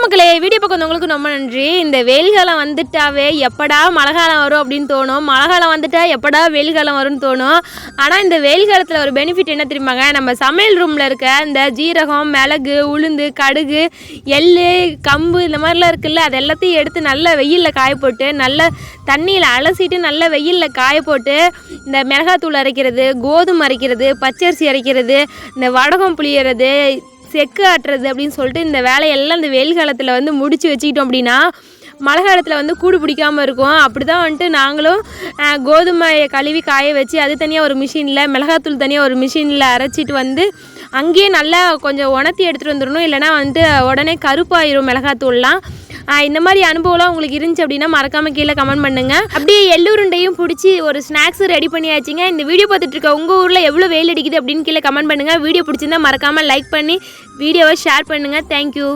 மக்களே, வீடியோ பக்கம் வந்தவங்களுக்கு ரொம்ப நன்றி. இந்த வெயில் காலம் வந்துட்டாவே எப்படா மழை காலம் வரும் அப்படின்னு தோணும். மழை காலம் வந்துட்டா எப்படா வெயில் காலம் வரும்னு தோணும். ஆனால் இந்த வெயில் காலத்தில் ஒரு பெனிஃபிட் என்ன தெரியுமாங்க, நம்ம சமையல் ரூமில் இருக்க இந்த ஜீரகம், மிளகு, உளுந்து, கடுகு, எள், கம்பு இந்த மாதிரிலாம் இருக்குல்ல, அது எல்லாத்தையும் எடுத்து நல்லா வெயிலில் காய போட்டு நல்லா தண்ணியில் அலசிட்டு நல்லா வெயிலில் காய போட்டு இந்த மிளகாத்தூள் அரைக்கிறது, கோதுமை அரைக்கிறது, பச்சரிசி அரைக்கிறது, இந்த வடகம் புளியறது, செக்கு ஆட்டுறது அப்படின்னு சொல்லிட்டு இந்த வேலையெல்லாம் இந்த வெயில் காலத்தில் வந்து முடித்து வச்சுக்கிட்டோம் அப்படின்னா மழை காலத்தில் வந்து கூடு பிடிக்காமல் இருக்கும். அப்படி தான் வந்துட்டு நாங்களும் கோதுமையை கழுவி காய வச்சு அது தனியாக ஒரு மிஷினில், மிளகாத்தூள் தனியாக ஒரு மிஷினில் அரைச்சிட்டு வந்து அங்கேயே நல்லா கொஞ்சம் உணர்த்தி எடுத்துகிட்டு வந்துடணும். இல்லைனா வந்துட்டு உடனே கருப்பாயிரும் மிளகாத்தூள்லாம். இந்த மாதிரி அனுபவம்லாம் உங்களுக்கு இருந்துச்சு அப்படின்னா மறக்காமல் கீழே கமெண்ட் பண்ணுங்கள். அப்படியே எள்ளுருண்டையும் பிடிச்சி ஒரு ஸ்நாக்ஸ் ரெடி பண்ணியாச்சுங்க. இந்த வீடியோ பார்த்துட்டு இருக்க உங்கள் ஊரில் எவ்வளோ வெயில் அடிக்குது அப்படின்னு கீழே கமெண்ட் பண்ணுங்கள். வீடியோ பிடிச்சிருந்தா மறக்காமல் லைக் பண்ணி வீடியோவை ஷேர் பண்ணுங்கள். தேங்க்யூ.